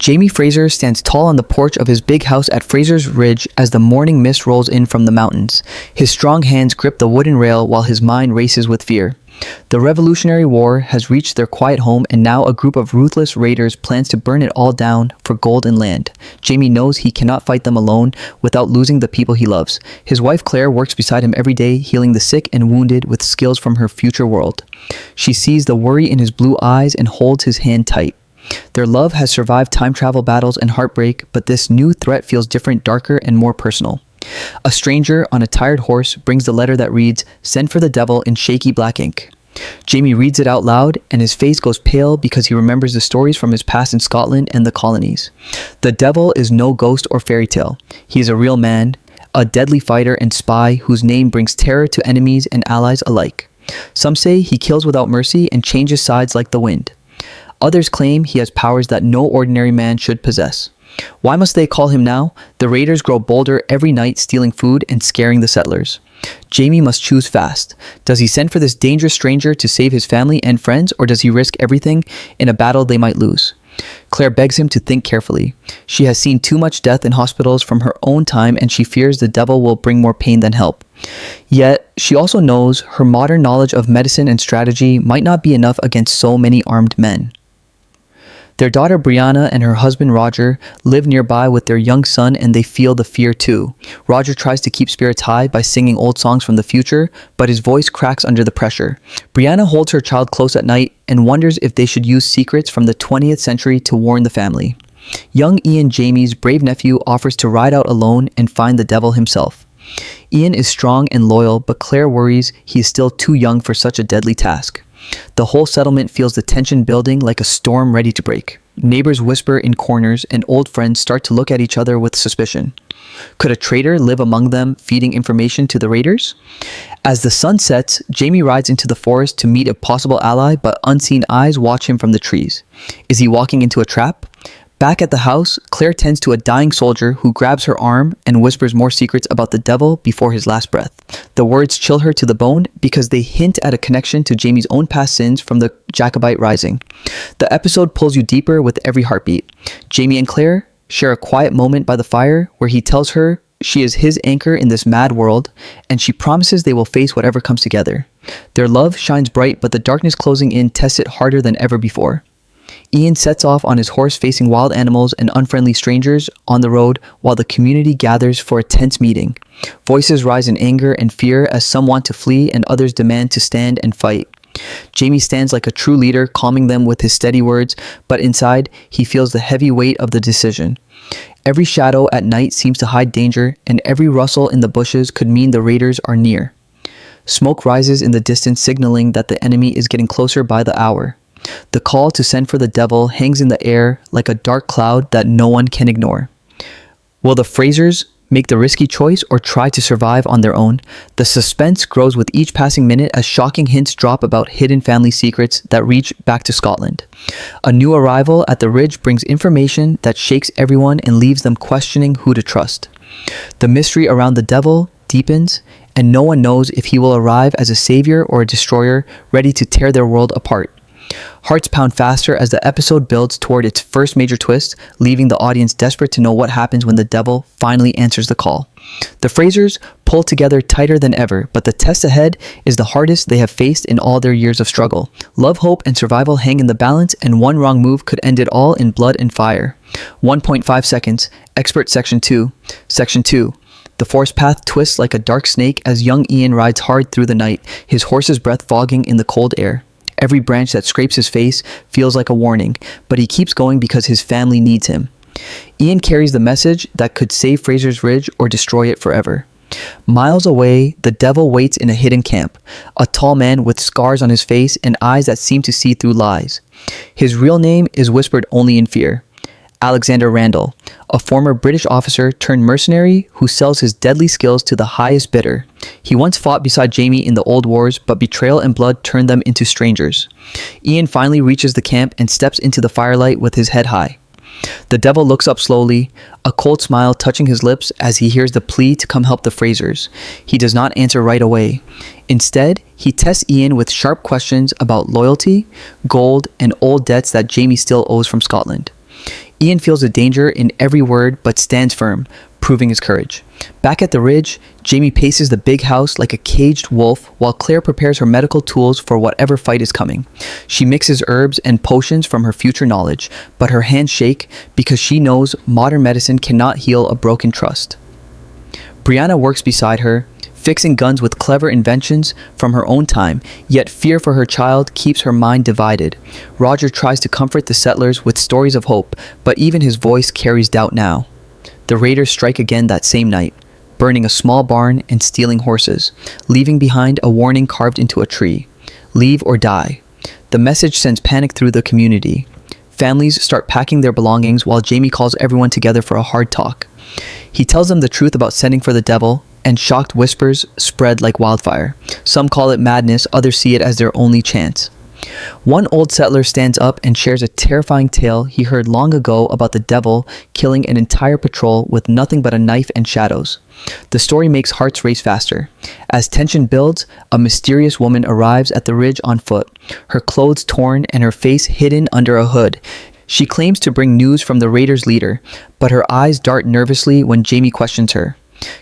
Jamie Fraser stands tall on the porch of his big house at Fraser's Ridge as the morning mist rolls in from the mountains. His strong hands grip the wooden rail while his mind races with fear. The Revolutionary War has reached their quiet home, and now a group of ruthless raiders plans to burn it all down for gold and land. Jamie knows he cannot fight them alone without losing the people he loves. His wife Claire works beside him every day, healing the sick and wounded with skills from her future world. She sees the worry in his blue eyes and holds his hand tight. Their love has survived time travel battles and heartbreak, but this new threat feels different, darker, and more personal. A stranger on a tired horse brings the letter that reads, "Send for the devil," in shaky black ink. Jamie reads it out loud, and his face goes pale because he remembers the stories from his past in Scotland and the colonies. The devil is no ghost or fairy tale. He is a real man, a deadly fighter and spy whose name brings terror to enemies and allies alike. Some say he kills without mercy and changes sides like the wind. Others claim he has powers that no ordinary man should possess. Why must they call him now? The raiders grow bolder every night, stealing food and scaring the settlers. Jamie must choose fast. Does he send for this dangerous stranger to save his family and friends, or does he risk everything in a battle they might lose? Claire begs him to think carefully. She has seen too much death in hospitals from her own time, and she fears the devil will bring more pain than help. Yet, she also knows her modern knowledge of medicine and strategy might not be enough against so many armed men. Their daughter Brianna and her husband Roger live nearby with their young son, and they feel the fear too. Roger tries to keep spirits high by singing old songs from the future, but his voice cracks under the pressure. Brianna holds her child close at night and wonders if they should use secrets from the 20th century to warn the family. Young Ian, Jamie's brave nephew, offers to ride out alone and find the devil himself. Ian is strong and loyal, but Claire worries he is still too young for such a deadly task. The whole settlement feels the tension building like a storm ready to break. Neighbors whisper in corners, and old friends start to look at each other with suspicion. Could a traitor live among them, feeding information to the raiders? As the sun sets, Jamie rides into the forest to meet a possible ally, but unseen eyes watch him from the trees. Is he walking into a trap? Back at the house, Claire tends to a dying soldier who grabs her arm and whispers more secrets about the devil before his last breath. The words chill her to the bone because they hint at a connection to Jamie's own past sins from the Jacobite Rising. The episode pulls you deeper with every heartbeat. Jamie and Claire share a quiet moment by the fire where he tells her she is his anchor in this mad world, and she promises they will face whatever comes together. Their love shines bright, but the darkness closing in tests it harder than ever before. Ian sets off on his horse, facing wild animals and unfriendly strangers on the road, while the community gathers for a tense meeting. Voices rise in anger and fear as some want to flee and others demand to stand and fight. Jamie stands like a true leader, calming them with his steady words, but inside, he feels the heavy weight of the decision. Every shadow at night seems to hide danger, and every rustle in the bushes could mean the raiders are near. Smoke rises in the distance, signaling that the enemy is getting closer by the hour. The call to send for the devil hangs in the air like a dark cloud that no one can ignore. Will the Frasers make the risky choice or try to survive on their own? The suspense grows with each passing minute as shocking hints drop about hidden family secrets that reach back to Scotland. A new arrival at the Ridge brings information that shakes everyone and leaves them questioning who to trust. The mystery around the devil deepens, and no one knows if he will arrive as a savior or a destroyer ready to tear their world apart. Hearts pound faster as the episode builds toward its first major twist, leaving the audience desperate to know what happens when the devil finally answers the call. The Frasers pull together tighter than ever, but the test ahead is the hardest they have faced in all their years of struggle. Love, hope, and survival hang in the balance, and one wrong move could end it all in blood and fire. 1.5 seconds. Expert Section 2. Section 2. The forest path twists like a dark snake as young Ian rides hard through the night, his horse's breath fogging in the cold air. Every branch that scrapes his face feels like a warning, but he keeps going because his family needs him. Ian carries the message that could save Fraser's Ridge or destroy it forever. Miles away, the devil waits in a hidden camp, a tall man with scars on his face and eyes that seem to see through lies. His real name is whispered only in fear. Alexander Randall, a former British officer turned mercenary who sells his deadly skills to the highest bidder. He once fought beside Jamie in the old wars, but betrayal and blood turned them into strangers. Ian finally reaches the camp and steps into the firelight with his head high. The devil looks up slowly, a cold smile touching his lips as he hears the plea to come help the Frasers. He does not answer right away. Instead, he tests Ian with sharp questions about loyalty, gold, and old debts that Jamie still owes from Scotland. Ian feels the danger in every word but stands firm, proving his courage. Back at the ridge, Jamie paces the big house like a caged wolf while Claire prepares her medical tools for whatever fight is coming. She mixes herbs and potions from her future knowledge, but her hands shake because she knows modern medicine cannot heal a broken trust. Brianna works beside her, fixing guns with clever inventions from her own time, yet fear for her child keeps her mind divided. Roger tries to comfort the settlers with stories of hope, but even his voice carries doubt now. The raiders strike again that same night, burning a small barn and stealing horses, leaving behind a warning carved into a tree: leave or die. The message sends panic through the community. Families start packing their belongings while Jamie calls everyone together for a hard talk. He tells them the truth about sending for the devil, and shocked whispers spread like wildfire. Some call it madness, others see it as their only chance. One old settler stands up and shares a terrifying tale he heard long ago about the devil killing an entire patrol with nothing but a knife and shadows. The story makes hearts race faster. As tension builds, a mysterious woman arrives at the ridge on foot, her clothes torn and her face hidden under a hood. She claims to bring news from the raiders' leader, but her eyes dart nervously when Jamie questions her.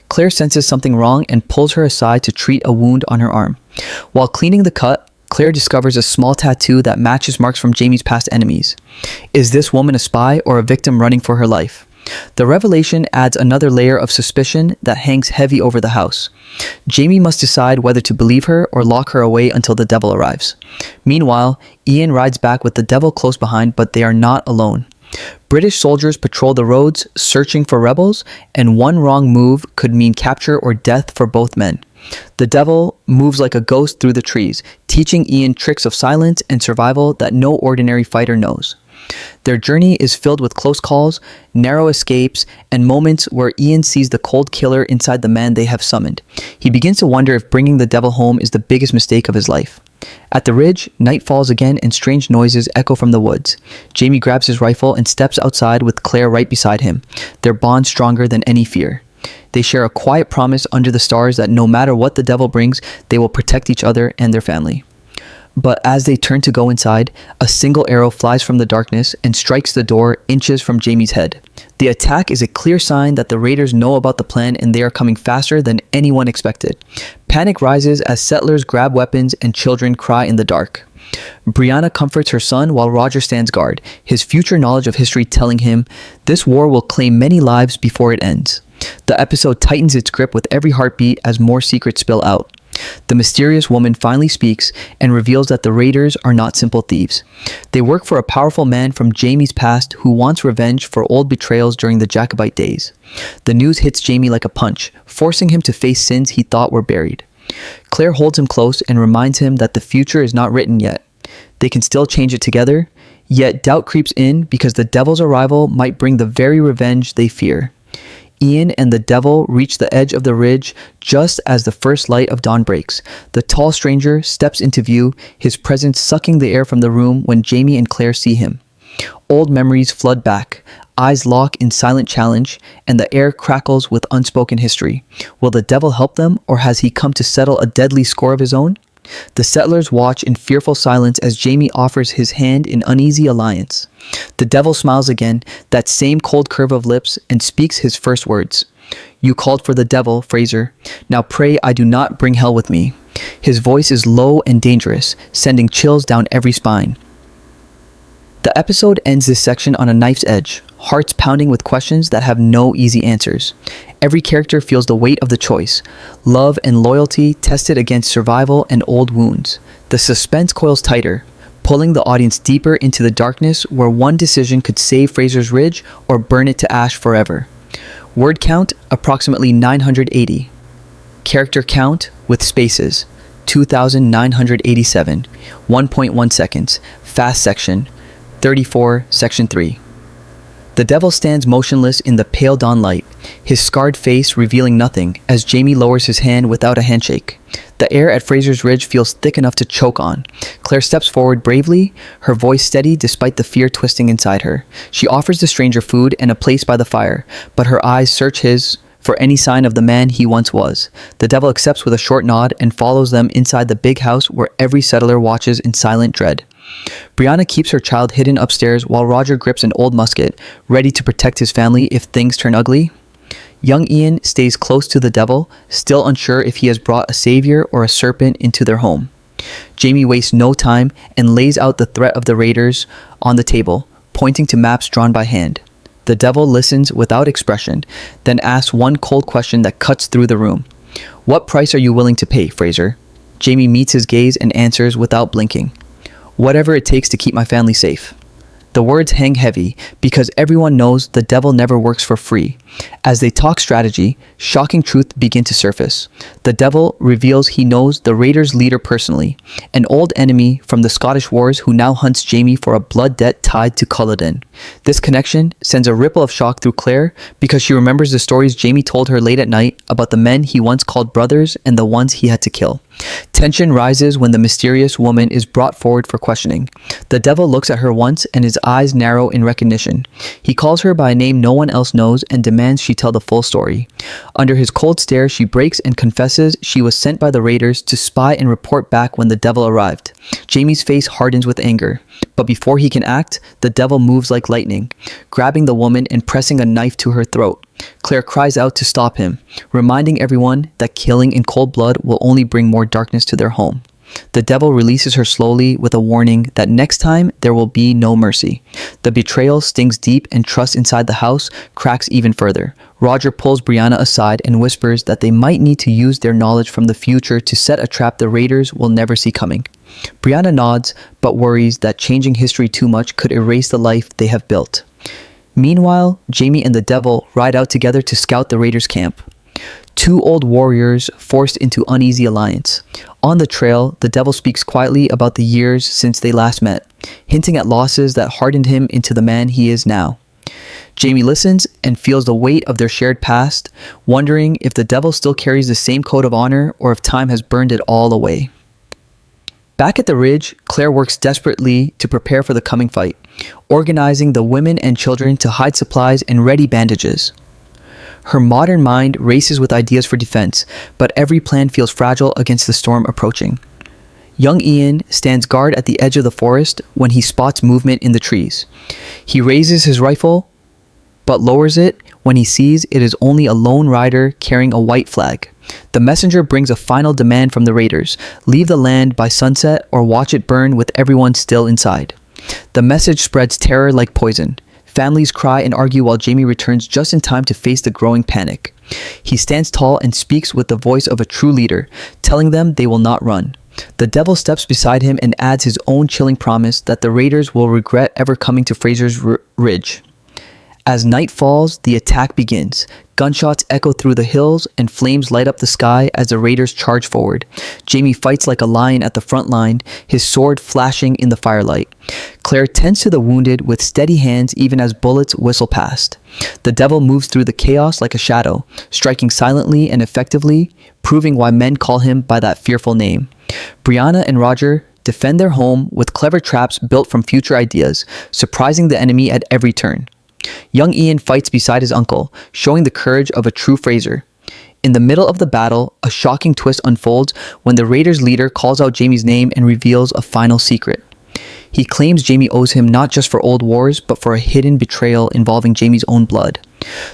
Claire senses something wrong and pulls her aside to treat a wound on her arm. While cleaning the cut, Claire discovers a small tattoo that matches marks from Jamie's past enemies. Is this woman a spy or a victim running for her life? The revelation adds another layer of suspicion that hangs heavy over the house. Jamie must decide whether to believe her or lock her away until the devil arrives. Meanwhile, Ian rides back with the devil close behind, but they are not alone. British soldiers patrol the roads searching for rebels, and one wrong move could mean capture or death for both men. The devil moves like a ghost through the trees, teaching Ian tricks of silence and survival that no ordinary fighter knows. Their journey is filled with close calls, narrow escapes, and moments where Ian sees the cold killer inside the man they have summoned. He begins to wonder if bringing the devil home is the biggest mistake of his life. At the ridge, night falls again and strange noises echo from the woods. Jamie grabs his rifle and steps outside with Claire right beside him, their bond stronger than any fear. They share a quiet promise under the stars that no matter what the devil brings, they will protect each other and their family. But as they turn to go inside, a single arrow flies from the darkness and strikes the door inches from Jamie's head. The attack is a clear sign that the raiders know about the plan and they are coming faster than anyone expected. Panic rises as settlers grab weapons and children cry in the dark. Brianna comforts her son while Roger stands guard, his future knowledge of history telling him this war will claim many lives before it ends. The episode tightens its grip with every heartbeat as more secrets spill out. The mysterious woman finally speaks and reveals that the raiders are not simple thieves. They work for a powerful man from Jamie's past who wants revenge for old betrayals during the Jacobite days. The news hits Jamie like a punch, forcing him to face sins he thought were buried. Claire holds him close and reminds him that the future is not written yet. They can still change it together, yet doubt creeps in because the devil's arrival might bring the very revenge they fear. Ian and the devil reach the edge of the ridge just as the first light of dawn breaks. The tall stranger steps into view, his presence sucking the air from the room when Jamie and Claire see him. Old memories flood back, eyes lock in silent challenge, and the air crackles with unspoken history. Will the devil help them, or has he come to settle a deadly score of his own? The settlers watch in fearful silence as Jamie offers his hand in uneasy alliance. The devil smiles again, that same cold curve of lips, and speaks his first words. You called for the devil, Fraser. Now pray I do not bring hell with me. His voice is low and dangerous, sending chills down every spine. The episode ends this section on a knife's edge, hearts pounding with questions that have no easy answers. Every character feels the weight of the choice, love and loyalty tested against survival and old wounds. The suspense coils tighter, pulling the audience deeper into the darkness where one decision could save Fraser's Ridge or burn it to ash forever. Word count, approximately 980. Character count, with spaces, 2,987, 1.1 seconds, fast section, 34, section 3. The devil stands motionless in the pale dawn light, his scarred face revealing nothing as Jamie lowers his hand without a handshake. The air at Fraser's Ridge feels thick enough to choke on. Claire steps forward bravely, her voice steady despite the fear twisting inside her. She offers the stranger food and a place by the fire, but her eyes search his for any sign of the man he once was. The devil accepts with a short nod and follows them inside the big house where every settler watches in silent dread. Brianna keeps her child hidden upstairs while Roger grips an old musket, ready to protect his family if things turn ugly. Young Ian stays close to the devil, still unsure if he has brought a savior or a serpent into their home. Jamie wastes no time and lays out the threat of the raiders on the table, pointing to maps drawn by hand. The devil listens without expression, then asks one cold question that cuts through the room. "What price are you willing to pay, Fraser?" Jamie meets his gaze and answers without blinking. "Whatever it takes to keep my family safe." The words hang heavy because everyone knows the devil never works for free. As they talk strategy, shocking truths begin to surface. The devil reveals he knows the raiders' leader personally, an old enemy from the Scottish Wars who now hunts Jamie for a blood debt tied to Culloden. This connection sends a ripple of shock through Claire because she remembers the stories Jamie told her late at night about the men he once called brothers and the ones he had to kill. Tension rises when the mysterious woman is brought forward for questioning. The devil looks at her once and his eyes narrow in recognition. He calls her by a name no one else knows and demands she tell the full story. Under his cold stare, she breaks and confesses she was sent by the raiders to spy and report back when the devil arrived. Jamie's face hardens with anger, but before he can act, the devil moves like lightning, grabbing the woman and pressing a knife to her throat. Claire cries out to stop him, reminding everyone that killing in cold blood will only bring more darkness to their home. The devil releases her slowly with a warning that next time there will be no mercy. The betrayal stings deep and trust inside the house cracks even further. Roger pulls Brianna aside and whispers that they might need to use their knowledge from the future to set a trap the raiders will never see coming. Brianna nods, but worries that changing history too much could erase the life they have built. Meanwhile, Jamie and the devil ride out together to scout the raiders' camp. Two old warriors forced into uneasy alliance. On the trail, the devil speaks quietly about the years since they last met, hinting at losses that hardened him into the man he is now. Jamie listens and feels the weight of their shared past, wondering if the devil still carries the same code of honor or if time has burned it all away. Back at the ridge, Claire works desperately to prepare for the coming fight, organizing the women and children to hide supplies and ready bandages. Her modern mind races with ideas for defense, but every plan feels fragile against the storm approaching. Young Ian stands guard at the edge of the forest when he spots movement in the trees. He raises his rifle, but lowers it when he sees it is only a lone rider carrying a white flag. The messenger brings a final demand from the raiders: leave the land by sunset or watch it burn with everyone still inside. The message spreads terror like poison. Families cry and argue while Jamie returns just in time to face the growing panic. He stands tall and speaks with the voice of a true leader, telling them they will not run. The devil steps beside him and adds his own chilling promise that the raiders will regret ever coming to Fraser's Ridge. As night falls, the attack begins. Gunshots echo through the hills and flames light up the sky as the raiders charge forward. Jamie fights like a lion at the front line, his sword flashing in the firelight. Claire tends to the wounded with steady hands even as bullets whistle past. The devil moves through the chaos like a shadow, striking silently and effectively, proving why men call him by that fearful name. Brianna and Roger defend their home with clever traps built from future ideas, surprising the enemy at every turn. Young Ian fights beside his uncle, showing the courage of a true Fraser. In the middle of the battle, a shocking twist unfolds when the raiders' leader calls out Jamie's name and reveals a final secret. He claims Jamie owes him not just for old wars, but for a hidden betrayal involving Jamie's own blood.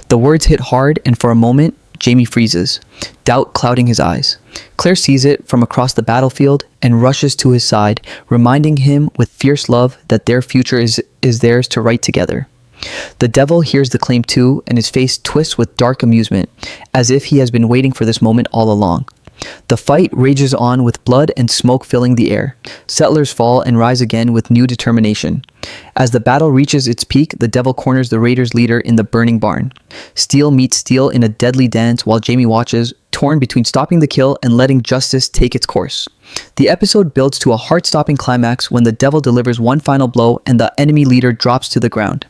The words hit hard, and for a moment, Jamie freezes, doubt clouding his eyes. Claire sees it from across the battlefield and rushes to his side, reminding him with fierce love that their future is theirs to write together. The devil hears the claim too, and his face twists with dark amusement, as if he has been waiting for this moment all along. The fight rages on with blood and smoke filling the air. Settlers fall and rise again with new determination. As the battle reaches its peak, the devil corners the raiders' leader in the burning barn. Steel meets steel in a deadly dance while Jamie watches, torn between stopping the kill and letting justice take its course. The episode builds to a heart-stopping climax when the devil delivers one final blow and the enemy leader drops to the ground.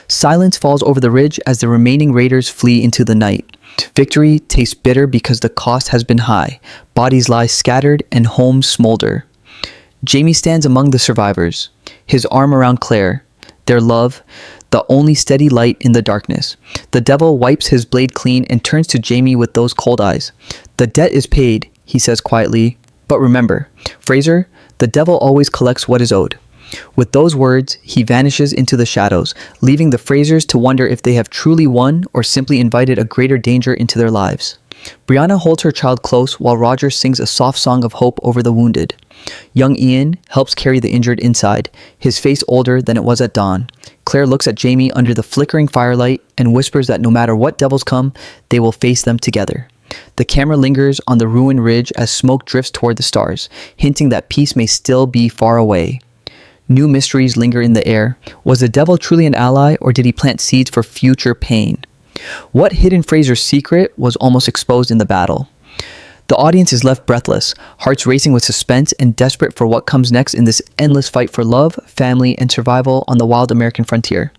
Silence falls over the ridge as the remaining raiders flee into the night. Victory tastes bitter because the cost has been high. Bodies lie scattered and homes smolder. Jamie stands among the survivors, his arm around Claire, their love, the only steady light in the darkness. The devil wipes his blade clean and turns to Jamie with those cold eyes. "The debt is paid," he says quietly. "But remember, Fraser, the devil always collects what is owed." With those words, he vanishes into the shadows, leaving the Frasers to wonder if they have truly won or simply invited a greater danger into their lives. Brianna holds her child close while Roger sings a soft song of hope over the wounded. Young Ian helps carry the injured inside, his face older than it was at dawn. Claire looks at Jamie under the flickering firelight and whispers that no matter what devils come, they will face them together. The camera lingers on the ruined ridge as smoke drifts toward the stars, hinting that peace may still be far away. New mysteries linger in the air. Was the devil truly an ally, or did he plant seeds for future pain? What hidden Fraser's secret was almost exposed in the battle? The audience is left breathless, hearts racing with suspense and desperate for what comes next in this endless fight for love, family, and survival on the wild American frontier.